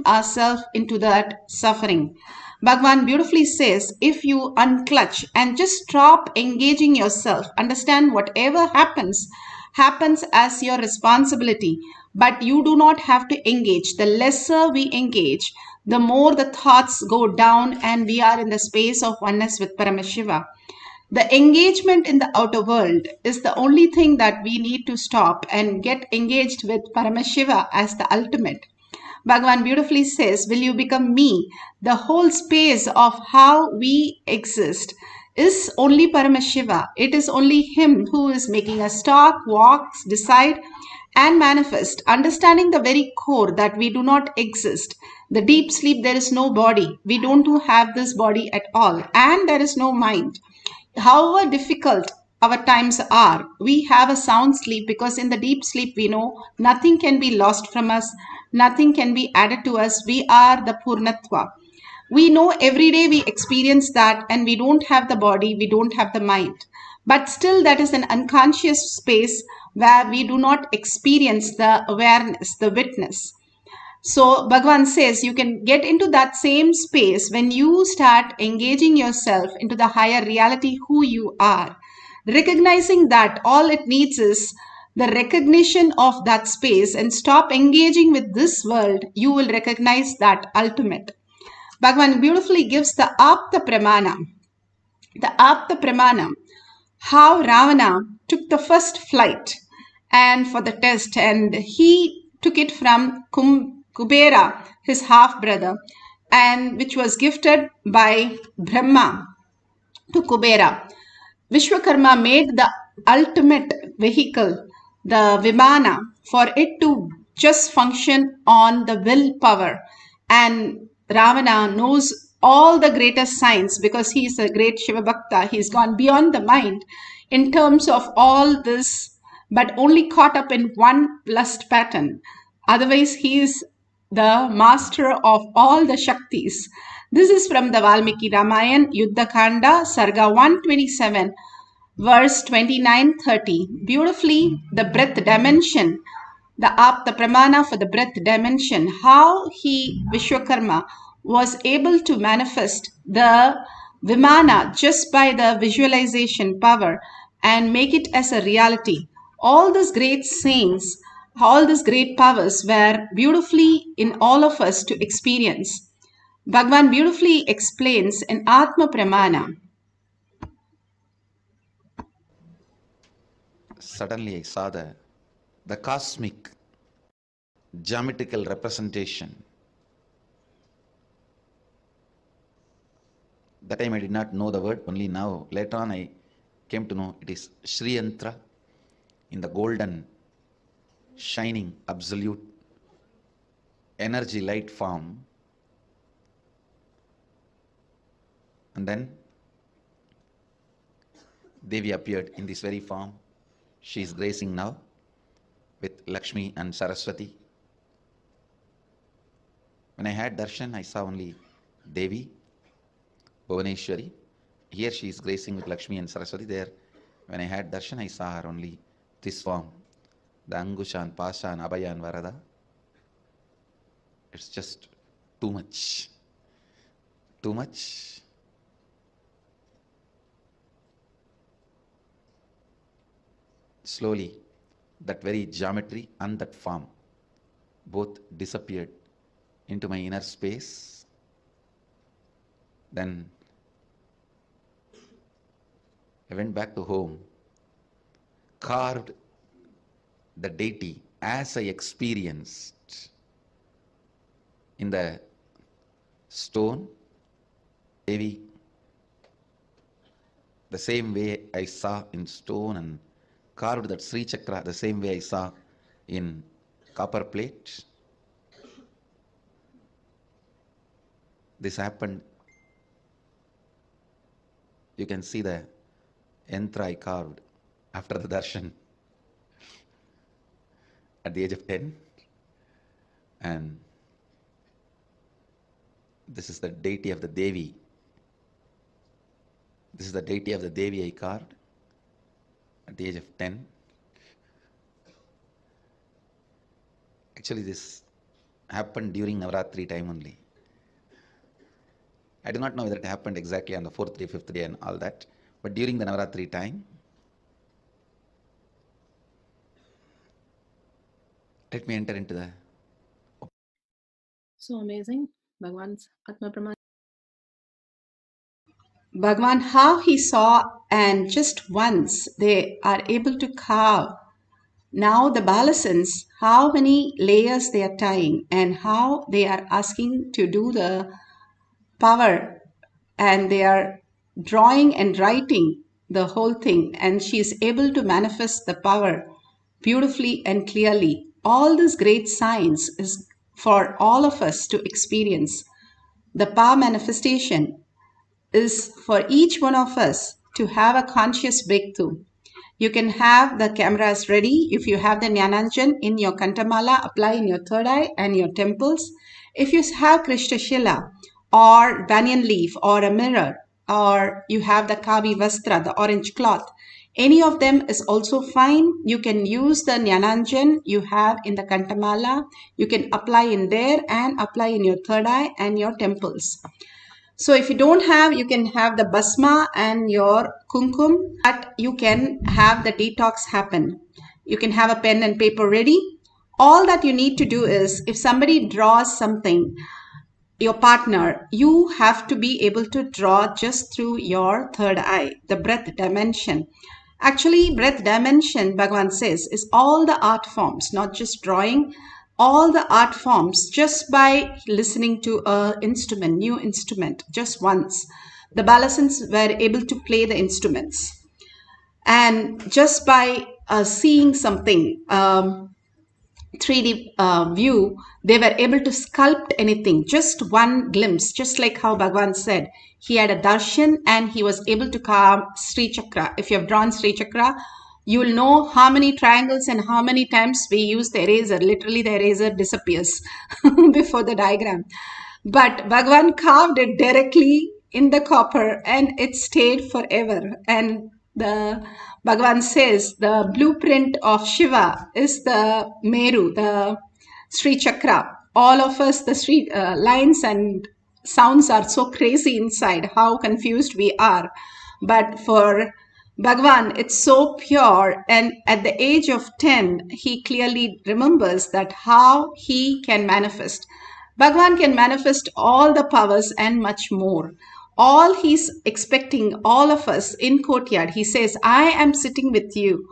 ourselves into that suffering. Bhagwan beautifully says, if you unclutch and just stop engaging yourself, understand whatever happens, happens as your responsibility, but you do not have to engage. The lesser we engage, the more the thoughts go down and we are in the space of oneness with Paramashiva. The engagement in the outer world is the only thing that we need to stop and get engaged with Paramashiva as the ultimate. Bhagavan beautifully says, will you become me? The whole space of how we exist is only Paramashiva. It is only Him who is making us talk, walk, decide, and manifest, understanding the very core that we do not exist. The deep sleep, there is no body. We don't have this body at all, and there is no mind. However difficult our times are, we have a sound sleep because in the deep sleep we know nothing can be lost from us, nothing can be added to us. We are the Purnatva. We know every day we experience that and we don't have the body, we don't have the mind. But still, that is an unconscious space where we do not experience the awareness, the witness. So Bhagavan says you can get into that same space when you start engaging yourself into the higher reality who you are. Recognizing that all it needs is the recognition of that space and stop engaging with this world, you will recognize that ultimate. Bhagavan beautifully gives the Apta Pramana. The Apta Pramana, how Ravana took the first flight and for the test, and he took it from Kubera, his half brother, and which was gifted by Brahma to Kubera. Vishwakarma made the ultimate vehicle, the Vimana, for it to just function on the willpower. And Ravana knows all the greatest science because he is a great Shiva Bhakta. He's gone beyond the mind in terms of all this, but only caught up in one lust pattern. Otherwise, he is the master of all the Shaktis. This is from the Valmiki Ramayana, Yuddha Kanda, Sarga 127, verse 29-30. Beautifully, the breath dimension, the Apta Pramana for the breath dimension, how he, Vishwakarma, was able to manifest the Vimana just by the visualization power and make it as a reality. All these great saints, all these great powers were beautifully in all of us to experience. Bhagwan beautifully explains in Atma Pramana. Suddenly I saw the cosmic geometrical representation. That time I did not know the word, only now. Later on I came to know it is Sri Yantra in the golden, shining, absolute energy light form. And then Devi appeared in this very form. She is gracing now with Lakshmi and Saraswati. When I had darshan, I saw only Devi, Bhuvaneshwari. Here she is gracing with Lakshmi and Saraswati. There, when I had darshan, I saw her only this form, the Angushan, Pashan, Abhayan, Varada. It's just too much. Too much. Slowly, that very geometry and that form both disappeared into my inner space. Then I went back to home, carved the deity as I experienced in the stone, Devi, the same way I saw in stone, and carved that Sri Chakra the same way I saw in copper plate. This happened. You can see the yantra I carved after the darshan at the age of 10. And this is the deity of the Devi. This is the deity of the Devi I carved at the age of 10. Actually, this happened during Navaratri time only. I do not know whether it happened exactly on the 4th day, 5th day and all that, but during the Navaratri time, let me enter into the... So amazing. Bhagwan's Atma Pramashivam. Bhagwan, how he saw, and just once they are able to carve. Now the balasans, how many layers they are tying and how they are asking to do the power, and they are drawing and writing the whole thing, and she is able to manifest the power beautifully and clearly. All this great science is for all of us to experience. The power manifestation is for each one of us to have a conscious breakthrough. You can have the cameras ready. If you have the Jnananjan in your Kantamala, apply in your third eye and your temples. If you have Krishnashila or banyan leaf or a mirror, or you have the Kavi Vastra, the orange cloth, any of them is also fine. You can use the Jnananjan you have in the Kantamala. You can apply in there and apply in your third eye and your temples. So if you don't have, you can have the basma and your kumkum, but you can have the detox happen. You can have a pen and paper ready. All that you need to do is, if somebody draws something, your partner, you have to be able to draw just through your third eye, the breath dimension. Actually, breath dimension, Bhagavan says, is all the art forms, not just drawing, all the art forms, just by listening to a instrument, new instrument, just once. The balasans were able to play the instruments. And just by seeing something, 3D view, they were able to sculpt anything, just one glimpse, just like how Bhagavan said. He had a darshan and he was able to carve Sri Chakra. If you have drawn Sri Chakra, you will know how many triangles and how many times we use the eraser. Literally, the eraser disappears before the diagram. But Bhagavan carved it directly in the copper and it stayed forever. And the Bhagavan says the blueprint of Shiva is the Meru, the Sri Chakra. All of us, the Sri lines and sounds are so crazy inside, how confused we are. But for Bhagavan, it's so pure. And at the age of 10, he clearly remembers that how he can manifest. Bhagavan can manifest all the powers and much more. All he's expecting all of us in courtyard. He says, I am sitting with you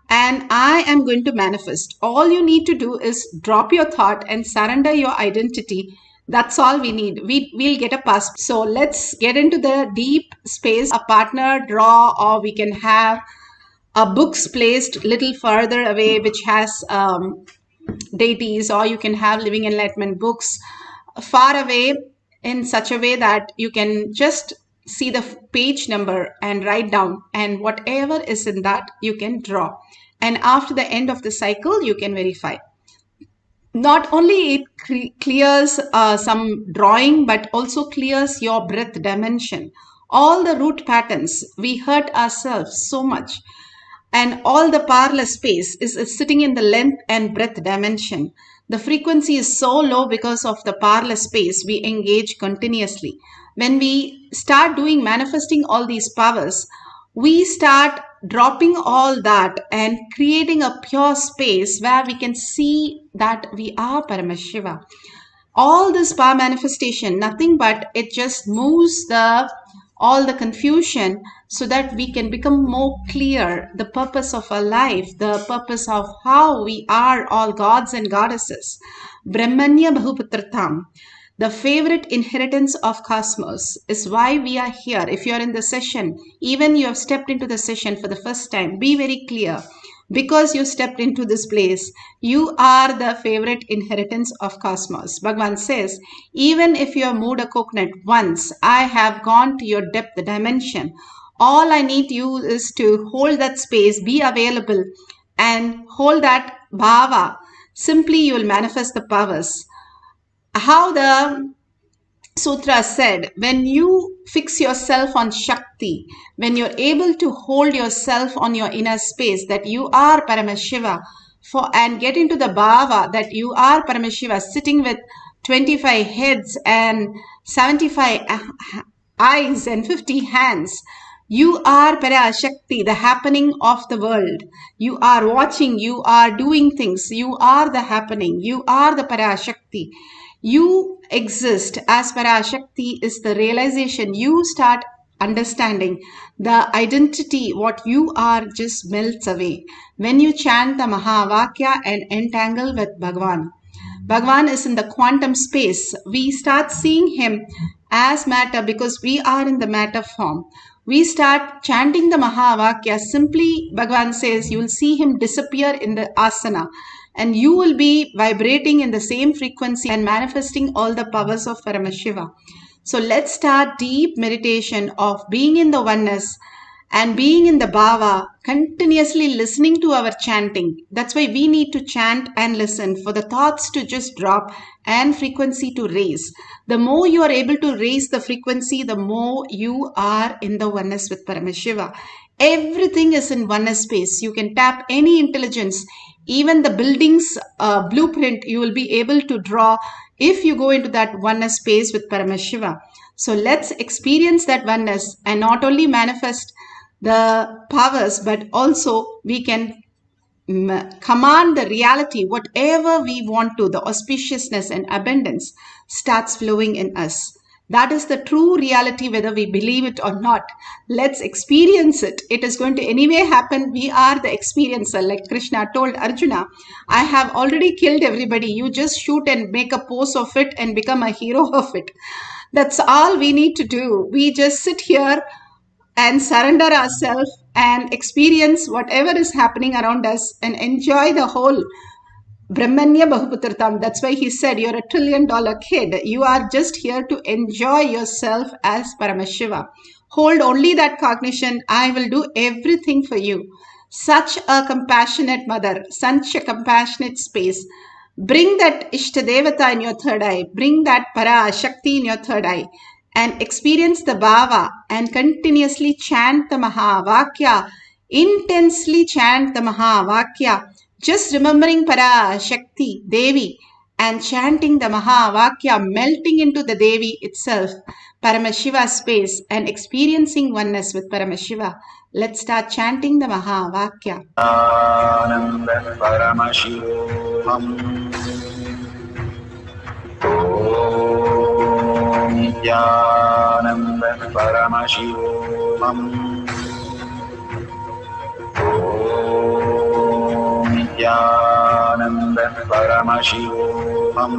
and I am going to manifest. All you need to do is drop your thought and surrender your identity. That's all we need. We'll get a pass. So let's get into the deep space. A partner draw, or we can have a books placed little further away which has deities, or you can have living enlightenment books far away in such a way that you can just see the page number and write down, and whatever is in that you can draw, and after the end of the cycle you can verify. Not only it clears some drawing, but also clears your breath dimension. All the root patterns, we hurt ourselves so much, and all the powerless space is sitting in the length and breadth dimension. The frequency is so low because of the powerless space we engage continuously. When we start doing manifesting all these powers, we start dropping all that and creating a pure space where we can see that we are Paramashiva. All this power manifestation, nothing but it just moves all the confusion so that we can become more clear the purpose of our life, the purpose of how we are all gods and goddesses. Brahmanya Bahuputratam, the favorite inheritance of cosmos, is why we are here. If you are in the session, even you have stepped into the session for the first time, be very clear. Because you stepped into this place, you are the favorite inheritance of cosmos. Bhagavan says, even if you have moved a coconut once, I have gone to your depth dimension. All I need you is to hold that space, be available, and hold that bhava. Simply you will manifest the powers. How the Sutra said, when you fix yourself on Shakti, when you're able to hold yourself on your inner space, that you are Paramashiva, and get into the bhava that you are Paramashiva sitting with 25 heads and 75 eyes and 50 hands. You are Parashakti, the happening of the world. You are watching, you are doing things, you are the happening, you are the Parashakti. You exist as Parashakti is the realization. You start understanding the identity, what you are just melts away when you chant the Mahavakya and entangle with Bhagavan. Bhagavan is in the quantum space. We start seeing him as matter because we are in the matter form. We start chanting the Mahavakya. Simply, Bhagavan says, you will see him disappear in the asana and you will be vibrating in the same frequency and manifesting all the powers of Paramashiva. So let's start deep meditation of being in the oneness and being in the bhava, continuously listening to our chanting. That's why we need to chant and listen for the thoughts to just drop and frequency to raise. The more you are able to raise the frequency, the more you are in the oneness with Paramashiva. Everything is in oneness space. You can tap any intelligence. Even the building's blueprint you will be able to draw if you go into that oneness space with Paramashiva. So let's experience that oneness and not only manifest the powers, but also we can command the reality. Whatever we want to, the auspiciousness and abundance starts flowing in us. That is the true reality, whether we believe it or not. Let's experience it. It is going to anyway happen. We are the experiencer. Like Krishna told Arjuna, I have already killed everybody. You just shoot and make a pose of it and become a hero of it. That's all we need to do. We just sit here and surrender ourselves and experience whatever is happening around us and enjoy the whole Brahmanya Bahuputratam. That's why he said, you're $1 trillion kid. You are just here to enjoy yourself as Paramashiva. Hold only that cognition. I will do everything for you. Such a compassionate mother, such a compassionate space. Bring that Ishtadevata in your third eye. Bring that Parashakti in your third eye. And experience the bhava and continuously chant the Mahavakya. Intensely chant the Mahavakya. Just remembering Parashakti, Devi, and chanting the Mahavakya, melting into the Devi itself, Paramashiva space, and experiencing oneness with Paramashiva. Let's start chanting the Mahavakya. Nithyananda Paramashivoham. Nithyananda Paramashivoham. Nithyananda Paramashivoham.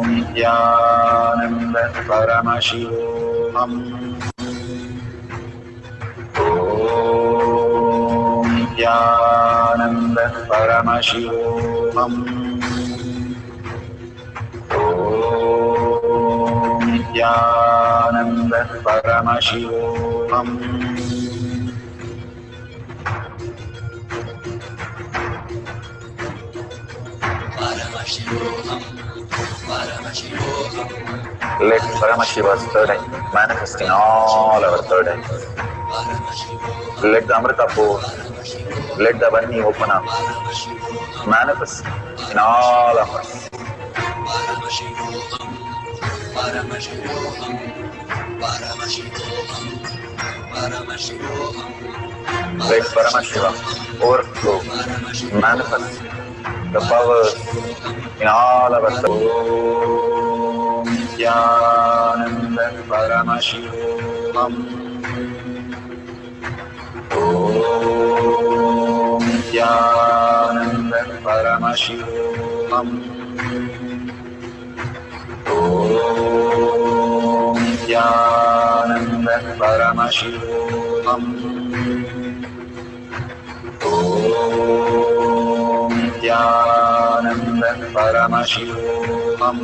Nithyananda Paramashivoham. Nithyananda Paramashivoham. Nithyananda Paramashivoham. Let Paramashiva's third eye manifest in all our third eyes. Let the Amrita pour, let the Vani open up, manifest in all of us. Let Paramashiva overflow, manifest the powers in all of us. Om Nithyananda Paramashivoham. Om Nithyananda Paramashivoham. Om Nithyananda Paramashivoham. Om Nithyananda Paramashivoham.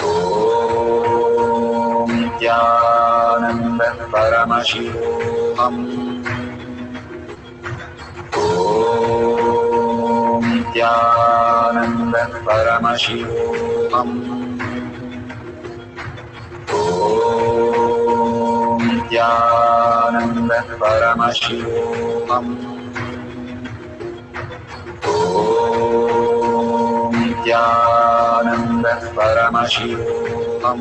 Om Nithyananda Paramashivoham. Om Nithyananda Paramashivoham. Om Nithyananda Paramashivoham. Om Nithyananda Paramashivam. Om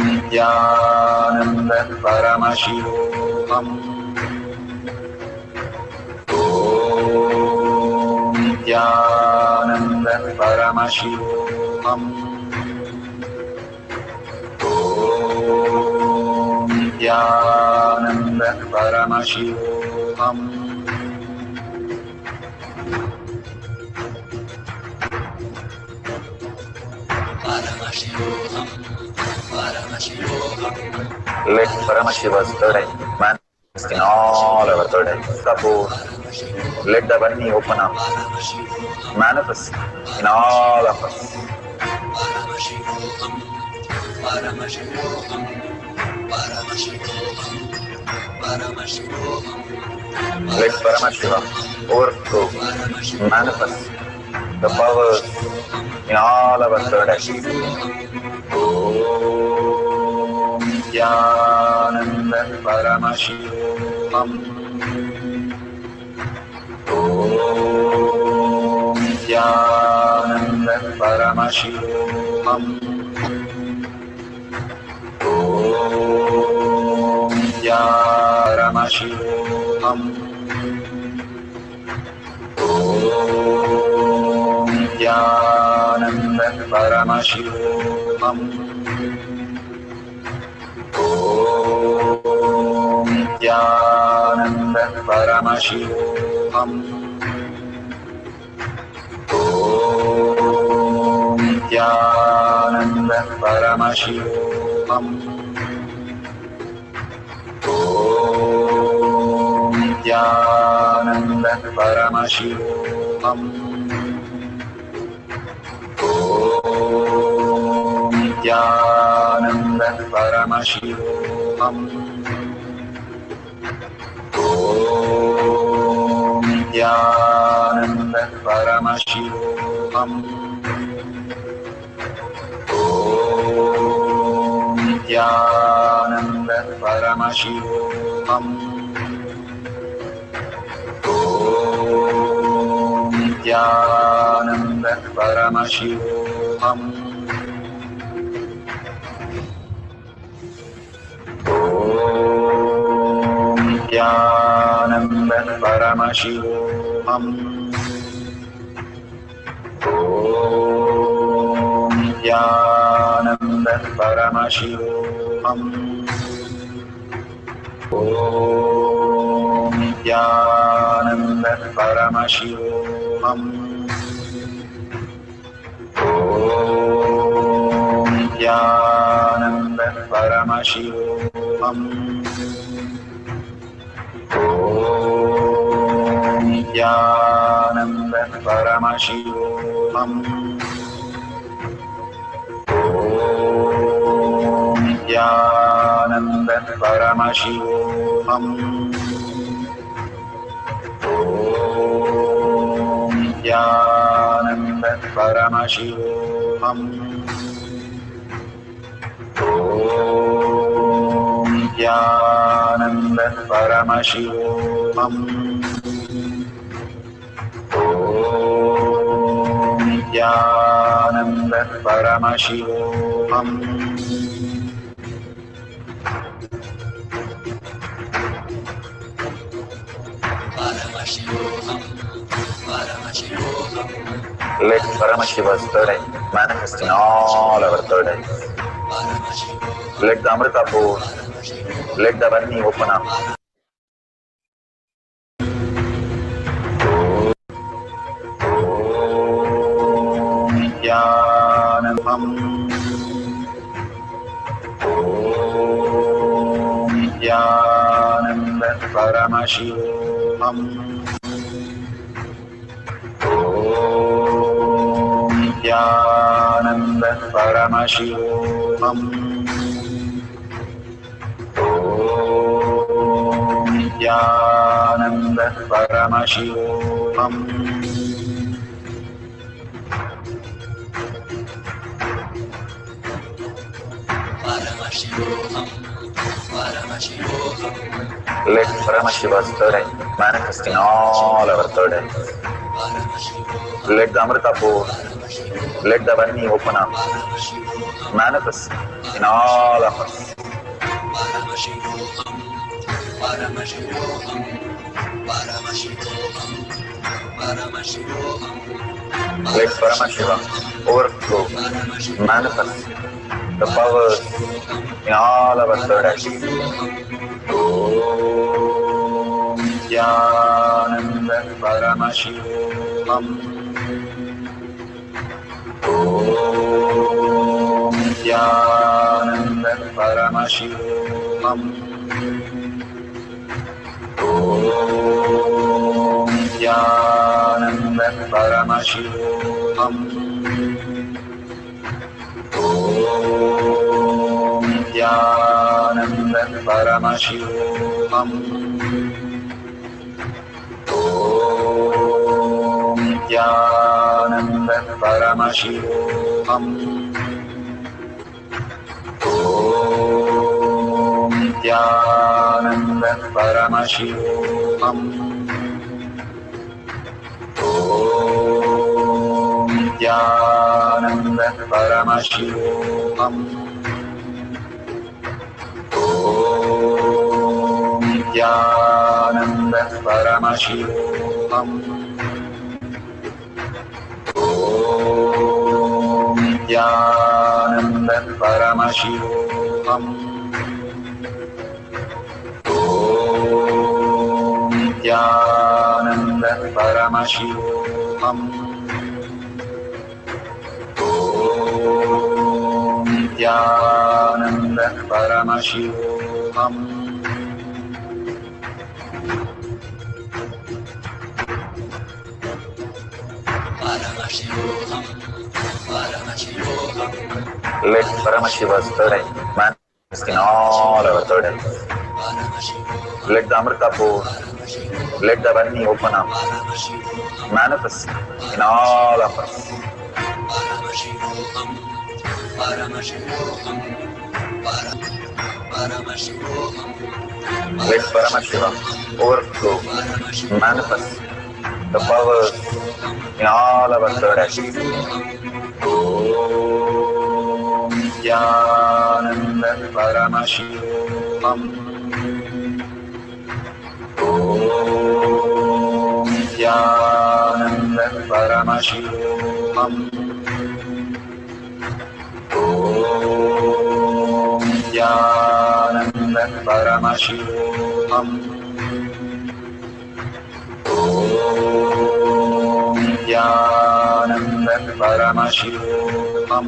Nithyananda Paramashivam. Om Nithyananda Paramashivam. Om Nithyananda Paramashivoham. Let Paramashiva's third eye manifest in all our third eyes. Suppose, let the Vani open up, manifest in all of us. Let Paramashiva overflow, manifest the powers in all our third eyes. Om Nithyananda Paramashivam. Om Nithyananda Paramashivam. Om Nithyananda Paramashivam. Om Nithyananda Paramashivam. Om Nithyananda Paramashivam. Om Nithyananda Paramashivam. Om Nithyananda Paramashivam. Om Nithyananda Paramashivam. Om Nithyananda Paramashivam. Om Nithyananda Paramashivam. Om Nithyananda Paramashivoham. Om Nithyananda Paramashivoham. Om Nithyananda Paramashivoham. Om Nithyananda Paramashivoham. Om Nithyananda Paramashivoham. Om Nithyananda Paramashivoham. Om Nithyananda Paramashivoham. Om Nithyananda Paramashivoham. Om Nithyananda Paramashivoham. Om Nithyananda Paramashivoham. Let Paramashiva's third eye manifest in all our third eyes. Let the Amrita pour, let the Vani open up. Om Nithyanandam. Om Nithyananda Paramashivoham. Om Nithyananda Paramashivoham. Om Nithyananda Paramashivoham. Let Paramashiva's third eye manifest in all our third eyes. Let the Amrita pour, let the Vani open up, manifest in all of us. Let Paramashiva overflow, manifest the powers in all our third eyes. Om Nithyananda Paramashivam. Om Nithyananda Paramashivam. Om Nithyananda Paramashivam. Om Nithyananda Paramashivoham. Om Nithyananda Paramashivoham. Om Nithyananda Paramashivoham. Om Nithyananda Paramashivoham. Om Nithyananda Paramashivoham. Om Nithyananda Paramashivoham. Om Nithyananda Paramashivoham. Om Nithyananda Paramashivoham. Let Paramashiva's third eye manifest in all our third eyes. Let the Amrita pour, let the Vani open up, manifest in all of us. Let Paramashiva overflow, manifest the powers in all our third eyes. Om Nithyananda Paramashivoham. Om Nithyananda Paramashivoham. Om Nithyananda Paramashivoham. Om Nithyananda Paramashivoham. Om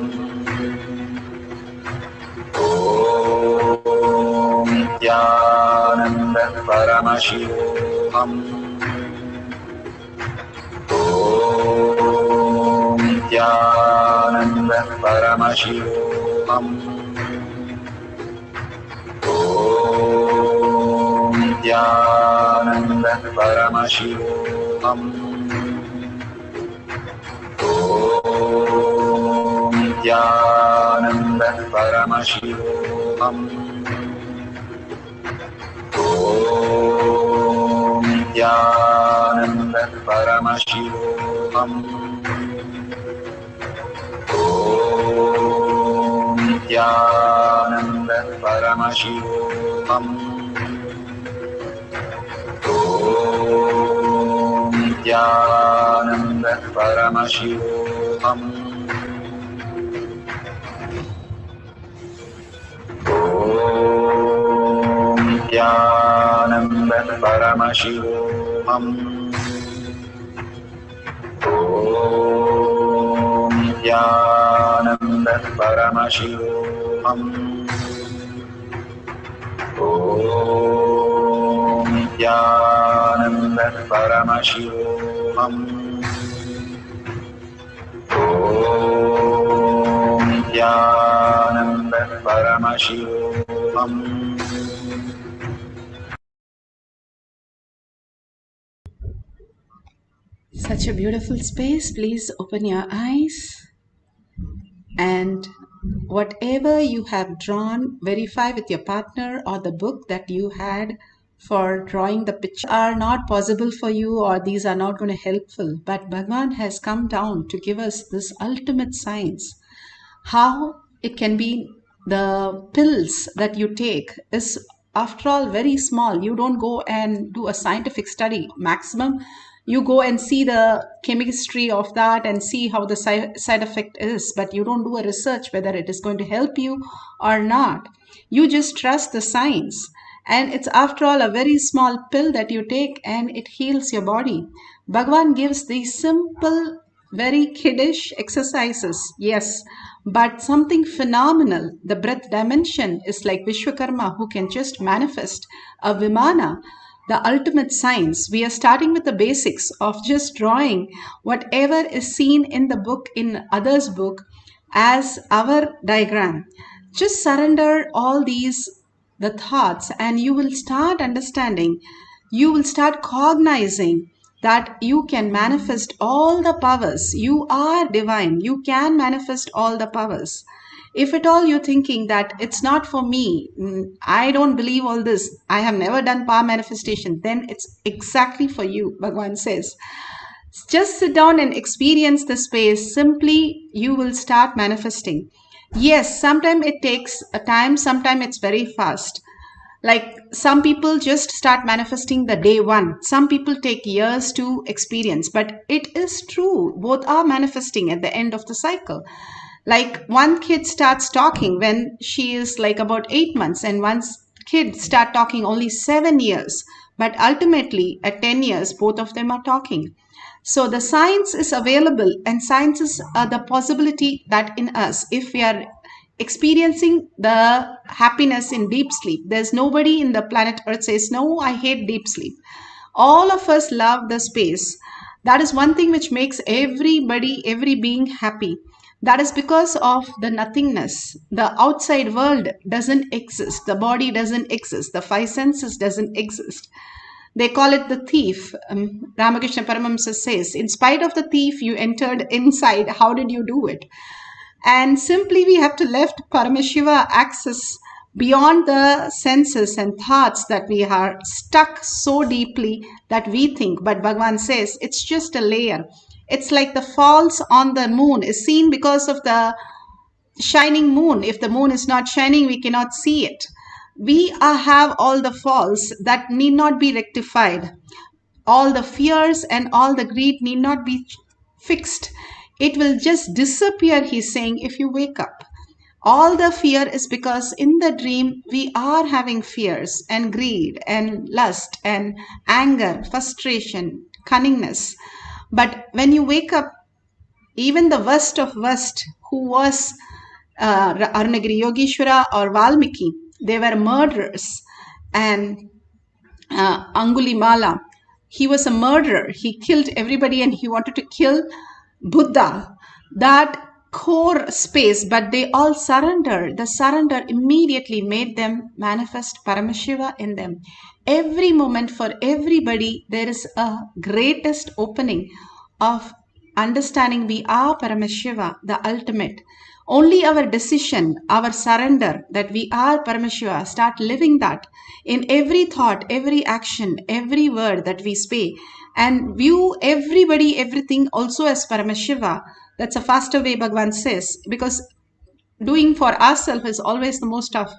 Nithyananda Paramashivoham. Om Nithyananda Paramashivoham. Om Nithyananda Paramashivoham. Om Nithyananda Paramashivoham. Om Nithyananda Paramashivoham. Om Nithyananda Paramashivoham. Om Nithyananda Paramashivoham. Om Nithyananda Paramashivoham. Om Nithyananda Paramashivoham. Om Nithyananda Paramashivoham. Om Nithyananda Paramashivoham. Such a beautiful space. Please open your eyes and whatever you have drawn, verify with your partner or the book that you had for drawing the picture are not possible for you, or these are not going to helpful. But Bhagavan has come down to give us this ultimate science. How it can be, the pills that you take is after all very small. You don't go and do a scientific study. Maximum you go and see the chemistry of that and see how the side effect is, but you don't do a research whether it is going to help you or not. You just trust the science, and it's after all a very small pill that you take and it heals your body. Bhagavan gives these simple, very kiddish exercises, yes, but something phenomenal. The breath dimension is like Vishwakarma, who can just manifest a Vimana, the ultimate science. We are starting with the basics of just drawing whatever is seen in the book, in others' book, as our diagram. Just surrender all these, the thoughts, and you will start understanding, you will start cognizing that you can manifest all the powers. You are divine. You can manifest all the powers. If at all you're thinking that it's not for me, I don't believe all this, I have never done power manifestation, then it's exactly for you, Bhagavan says. Just sit down and experience the space. Simply, you will start manifesting. Yes, sometimes it takes a time, sometimes it's very fast. Like some people just start manifesting the day one. Some people take years to experience, but it is true. Both are manifesting at the end of the cycle. Like one kid starts talking when she is like about 8 months, and one kid start talking only 7 years. But ultimately at 10 years, both of them are talking. So the science is available, and science is the possibility that in us, if we are experiencing the happiness in deep sleep. There's nobody in the planet Earth says, no, I hate deep sleep. All of us love the space. That is one thing which makes everybody, every being happy. That is because of the nothingness. The outside world doesn't exist. The body doesn't exist. The five senses doesn't exist. They call it the thief. Ramakrishna Paramahamsa says, in spite of the thief, you entered inside. How did you do it? And simply we have to let Paramashiva access beyond the senses and thoughts that we are stuck so deeply that we think. But Bhagavan says it's just a layer. It's like the falls on the moon is seen because of the shining moon. If the moon is not shining, we cannot see it. We have all the faults that need not be rectified. All the fears and all the greed need not be fixed. It will just disappear, he's saying, if you wake up. All the fear is because in the dream we are having fears and greed and lust and anger, frustration, cunningness. But when you wake up, even the worst of worst, who was Arunagiri Yogeshwara or Valmiki, they were murderers. And Angulimala, he was a murderer. He killed everybody and he wanted to kill Buddha, that core space, but they all surrendered. The surrender immediately made them manifest Paramashiva in them. Every moment for everybody, there is a greatest opening of understanding we are Paramashiva, the ultimate. Only our decision, our surrender that we are Paramashiva, start living that in every thought, every action, every word that we speak, and view everybody, everything also as Paramashiva. That's a faster way, Bhagavan says, because doing for ourselves is always the most tough.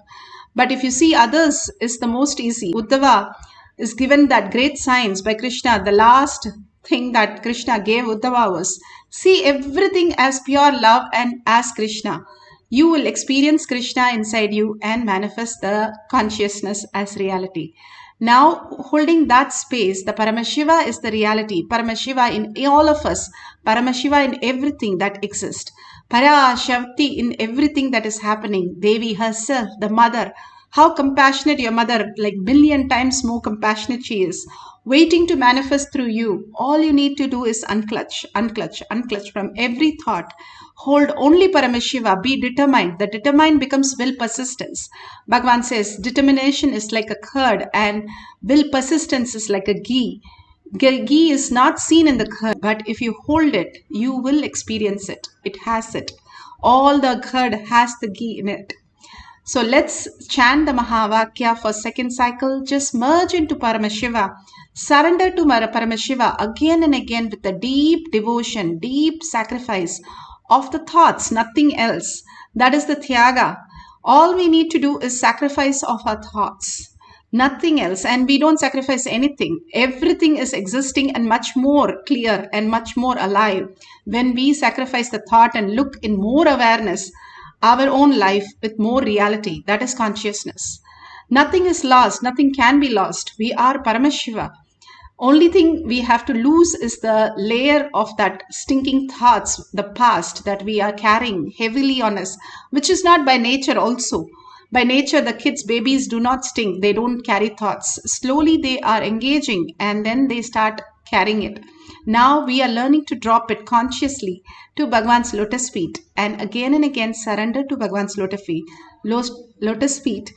But if you see others, is the most easy. Uddhava is given that great science by Krishna. The last thing that Krishna gave Uddhava was, see everything as pure love and as Krishna. You will experience Krishna inside you and manifest the consciousness as reality. Now, holding that space, the Paramashiva is the reality. Paramashiva in all of us. Paramashiva in everything that exists. Parashakti in everything that is happening. Devi herself, the mother. How compassionate your mother, like million times more compassionate she is. Waiting to manifest through you. All you need to do is unclutch, unclutch, unclutch from every thought. Hold only Paramashiva. Be determined. The determined becomes will persistence. Bhagavan says determination is like a curd and will persistence is like a ghee. Ghee is not seen in the curd, but if you hold it, you will experience it. It has it. All the curd has the ghee in it. So let's chant the Mahavakya for second cycle. Just merge into Paramashiva. Surrender to Paramashiva again and again with a deep devotion, deep sacrifice of the thoughts, nothing else. That is the Tyaga. All we need to do is sacrifice of our thoughts. Nothing else. And we don't sacrifice anything. Everything is existing and much more clear and much more alive when we sacrifice the thought and look in more awareness our own life with more reality. That is consciousness. Nothing is lost. Nothing can be lost. We are Paramashiva. Only thing we have to lose is the layer of that stinking thoughts, the past that we are carrying heavily on us, which is not by nature also. By nature, the kids, babies do not stink. They don't carry thoughts. Slowly they are engaging and then they start carrying it. Now we are learning to drop it consciously to Bhagwan's lotus feet and again surrender to Bhagwan's lotus feet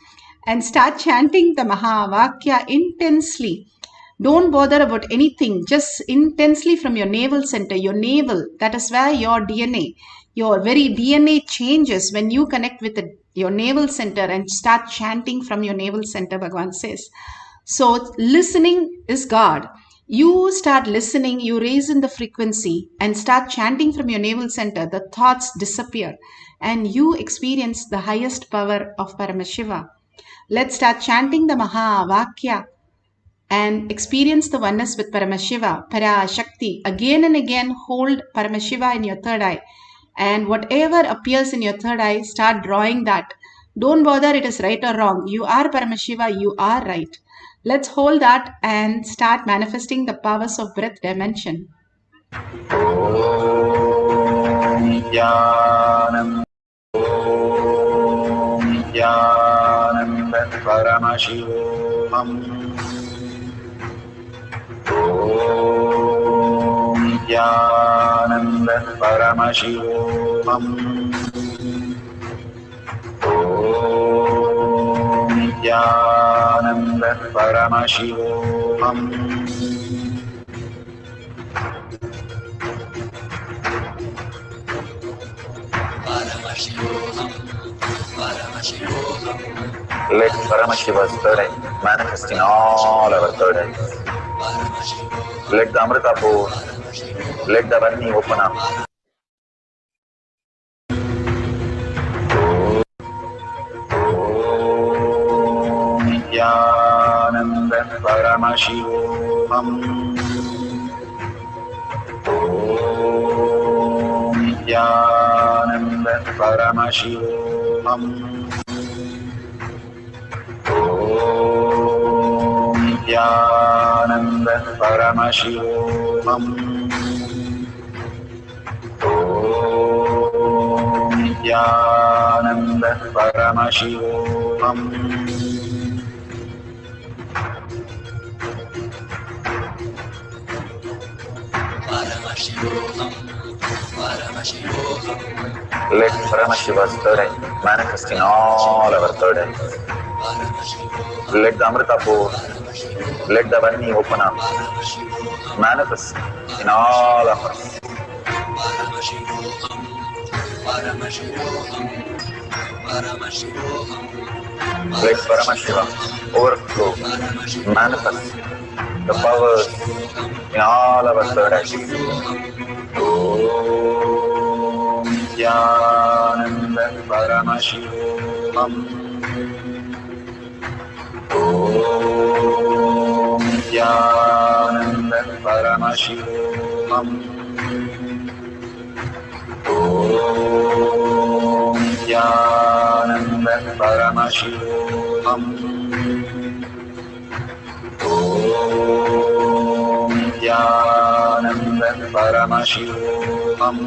and start chanting the Mahavakya intensely. Don't bother about anything, just intensely from your navel center, your navel. That is where your DNA, your very DNA changes when you connect with your navel center and start chanting from your navel center, Bhagwan says. So listening is God. You start listening, you raise in the frequency and start chanting from your navel center. The thoughts disappear and you experience the highest power of Paramashiva. Let's start chanting the Mahavakya and experience the oneness with Paramashiva, Parashakti. Again and again, hold Paramashiva in your third eye. And whatever appears in your third eye, start drawing that. Don't bother it is right or wrong. You are Paramashiva, you are right. Let's hold that and start manifesting the powers of breath dimension. Paramashivoham. Nithyananda Paramashivoham. Nithyananda Paramashivoham. Let Paramashiva's third eye manifest in all our third eyes. Let the Amrita pour, let the Varni open up. Nithyananda Paramashivoham. Nithyananda Paramashivoham. Nithyananda Paramashivoham. Nithyananda Paramashivoham. Let Paramashiva's third eye manifest in all our third eyes. Let the Amrita pour, let the Varni open up, manifest in all of us. Let Paramashiva overflow, manifest the powers in all our third eyes. Om Nithyananda Paramashivoham. Om Nithyananda Paramashivoham. Om Nithyananda Paramashivoham. Om Nithyananda Paramashivoham.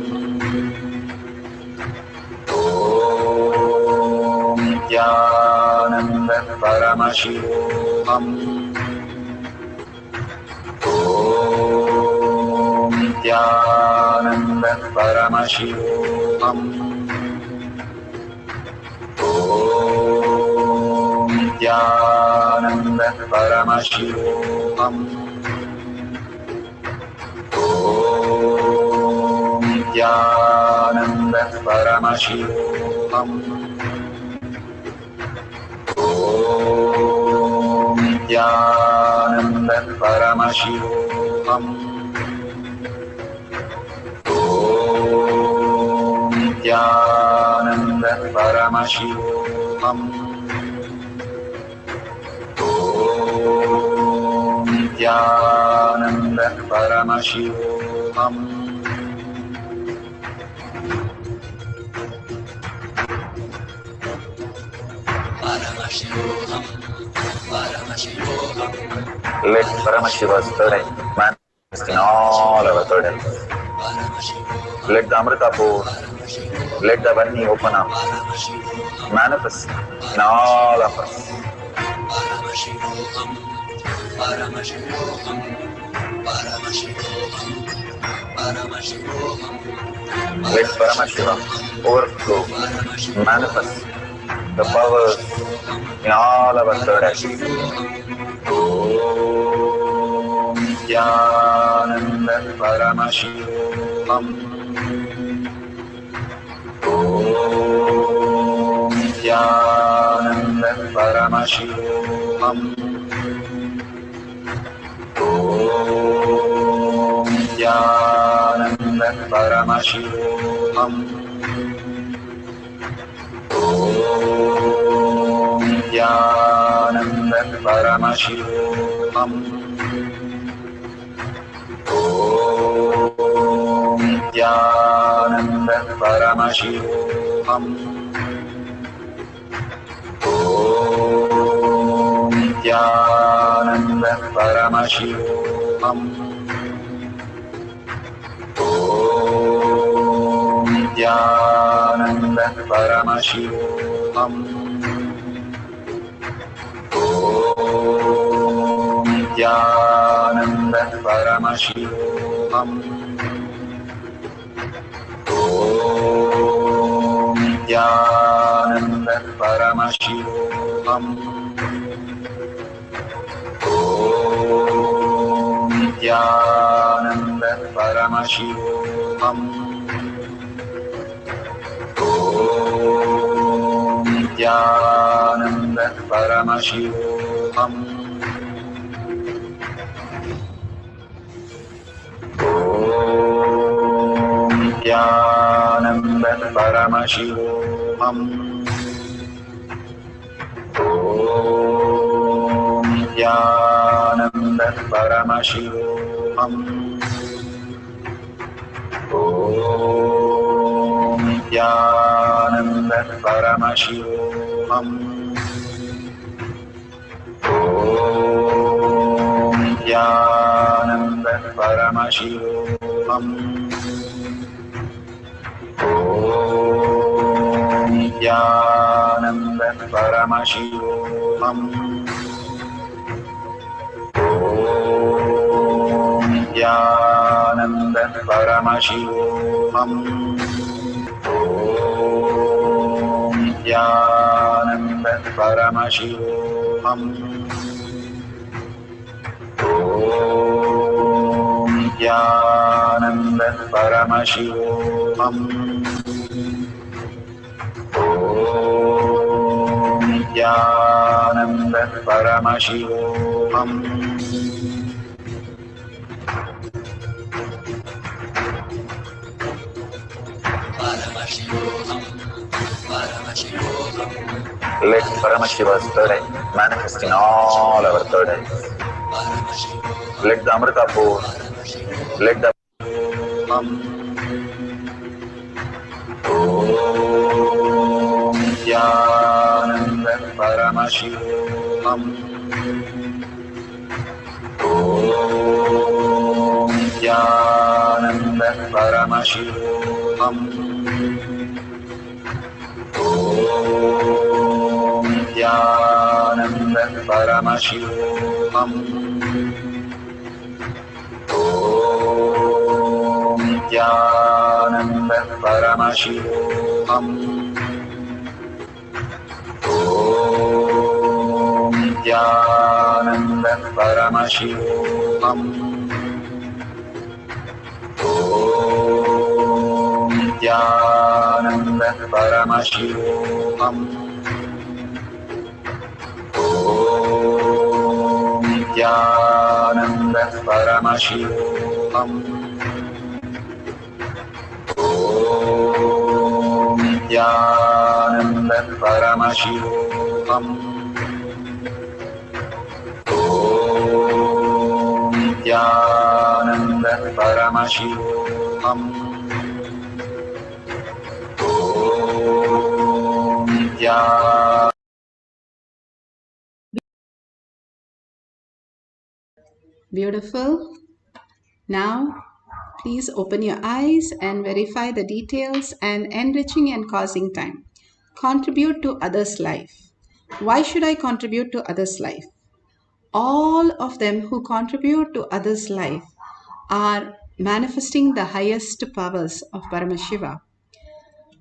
Om Nithyananda Paramashivoham. Om Nithyananda Paramashivoham. Om Nithyananda Paramashivoham. Om Nithyananda Paramashivoham. Om Nithyananda Paramashivam. Om Nithyananda Paramashivam. Om Nithyananda Paramashivam. Paramashivoham, Paramashivoham. Let Paramashiva's third eye manifest in all our third eyes. Let the Amrita pour, let the Vani open up, manifest in all of us. Paramashivoham, Paramashivoham, Paramashivoham, Paramashivoham. Let Paramashiva overflow, manifest the powers in all our third eyes. Om Nithyananda Paramashivam. Om Nithyananda Paramashivam. Om Nithyananda Paramashivam. Om Nithyananda Paramashivam. Om Nithyananda Paramashivoham. Om Nithyananda Paramashivoham. Om Nithyananda Paramashivoham. Om Nithyananda Paramashivoham. Om Nithyananda Paramashivoham. Om Nithyananda Paramashivoham. Om Nithyananda Paramashivoham. Om Nithyananda Paramashivoham. Om Nithyananda Paramashivoham. Om Nithyananda Paramashivoham. Om Nithyananda Paramashivoham. Om Nithyananda Paramashivoham. Om Nithyananda Paramashivoham. Om Nithyananda Paramashivoham. Om Nithyananda Paramashivoham. Om Nithyananda Paramashivoham. Paramashivoham, Paramashivoham. Let Paramashiva's third eye manifest in all our third eyes. Let the Amrita pour, let the Om Nithyananda Paramashivoham. Om Nithyananda Paramashivoham. Om Nithyananda Paramashivoham. Om Nithyananda Paramashivoham. Om Nithyananda Paramashivoham. Om Nithyananda Paramashivoham. Om Nithyananda Paramashivoham. Om Nithyananda Paramashivoham. Om Nithyananda Paramashivoham. Om Nithyananda. Beautiful. Now, please open your eyes and verify the details and enriching and causing time. Contribute to others' life. Why should I contribute to others' life? All of them who contribute to others' life are manifesting the highest powers of Paramashiva.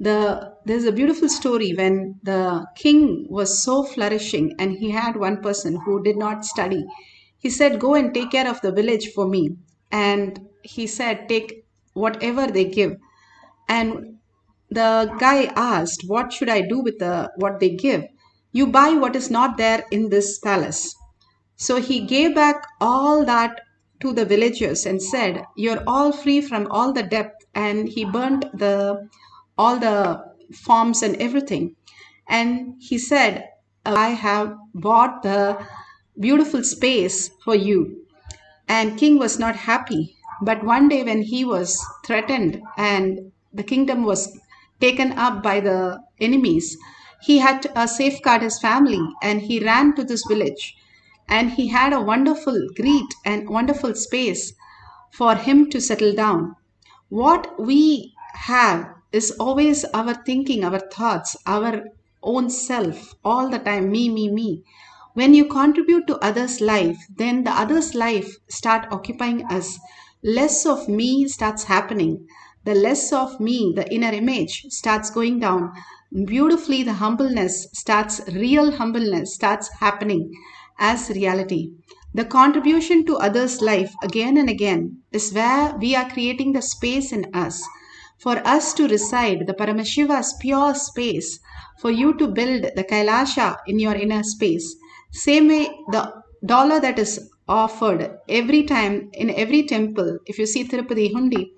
There's a beautiful story when the king was so flourishing and he had one person who did not study. He said, go and take care of the village for me. And he said, take whatever they give. And the guy asked, what should I do with what they give? You buy what is not there in this palace. So he gave back all that to the villagers and said, you're all free from all the debt. And he burnt all the forms and everything. And he said, I have bought the beautiful space for you. And king was not happy. But one day when he was threatened and the kingdom was taken up by the enemies, he had to safeguard his family and he ran to this village. And he had a wonderful greet and wonderful space for him to settle down. What we have is always our thinking, our thoughts, our own self, all the time, me, me, me. When you contribute to others' life, then the others' life start occupying us. Less of me starts happening. The less of me, the inner image, starts going down. Beautifully, the real humbleness starts happening as reality. The contribution to others' life again and again is where we are creating the space in us for us to reside, the Paramashiva's pure space, for you to build the Kailasha in your inner space. Same way, the dollar that is offered every time in every temple, if you see Tirupati Hundi,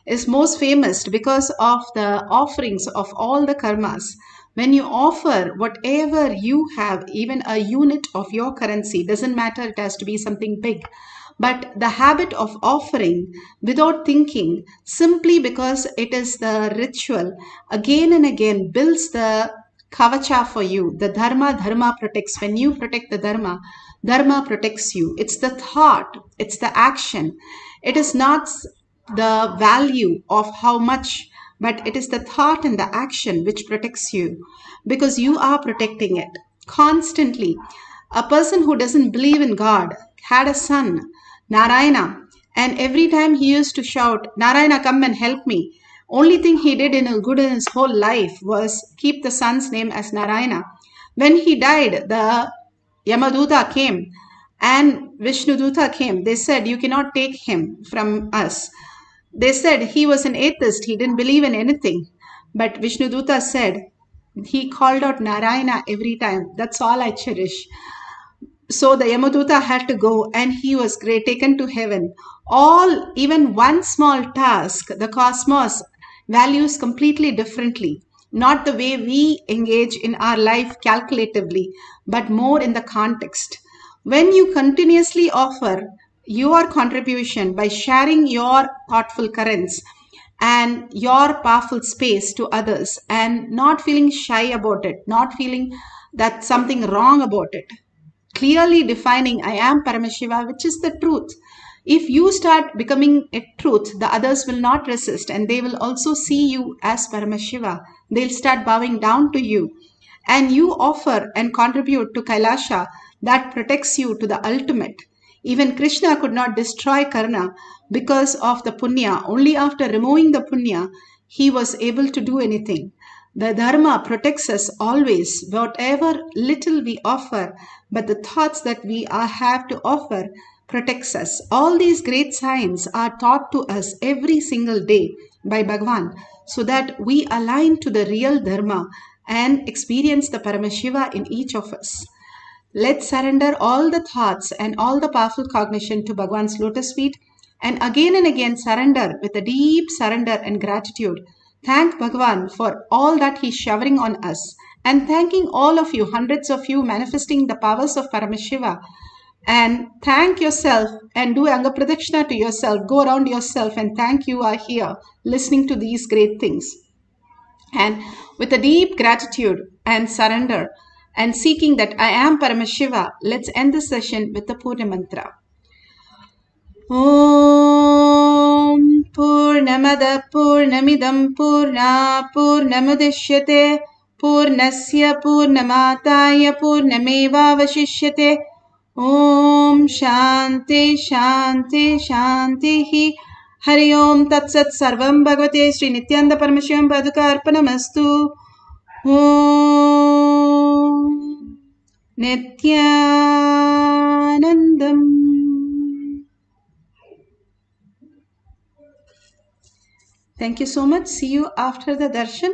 is most famous because of the offerings of all the karmas. When you offer whatever you have, even a unit of your currency, doesn't matter, it has to be something big. But the habit of offering without thinking, simply because it is the ritual, again and again builds the kavacha for you. The dharma protects. When you protect the dharma protects you. It's the thought, it's the action. It is not the value of how much, but it is the thought and the action which protects you, because you are protecting it constantly. A person who doesn't believe in God had a son, Narayana, and every time he used to shout, Narayana, come and help me. Only thing he did in his whole life was keep the son's name as Narayana. When he died, the Yamaduta came and Vishnuduta came. They said, you cannot take him from us. They said he was an atheist, he didn't believe in anything. But Vishnuduta said, he called out Narayana every time. That's all I cherish. So the Yamaduta had to go and he was taken to heaven. Even one small task, the cosmos values completely differently. Not the way we engage in our life calculatively, but more in the context. When you continuously offer your contribution by sharing your thoughtful currents and your powerful space to others and not feeling shy about it, not feeling that something wrong about it, clearly defining I am Paramashiva, which is the truth. If you start becoming a truth, the others will not resist and they will also see you as Paramashiva. They'll start bowing down to you. And you offer and contribute to Kailasha that protects you to the ultimate. Even Krishna could not destroy Karna because of the punya. Only after removing the punya, he was able to do anything. The dharma protects us always, whatever little we offer, but the thoughts that we have to offer protects us. All these great signs are taught to us every single day by Bhagavan so that we align to the real Dharma and experience the Paramashiva in each of us. Let's surrender all the thoughts and all the powerful cognition to Bhagavan's lotus feet and again surrender with a deep surrender and gratitude. Thank Bhagavan for all that he's showering on us and thanking all of you, hundreds of you manifesting the powers of Paramashiva. And thank yourself and do Anga Pradakshina to yourself. Go around yourself and thank you are here listening to these great things. And with a deep gratitude and surrender and seeking that I am Paramashiva, let's end the session with the Purna Mantra. Om Purnamada Purnamidam Purna Purnamudishyate Purnasya Purnamataya Purnameva Vashishyate Om Shanti Shanti Shanti Hari Om Tat Sat Sarvam Bhagavate Sri Nithyananda Paramashivam Paduka Arpanamastu Om Nithyanandam. Thank you so much. See you after the darshan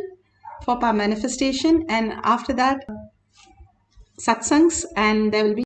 for our manifestation, and after that satsangs, and there will be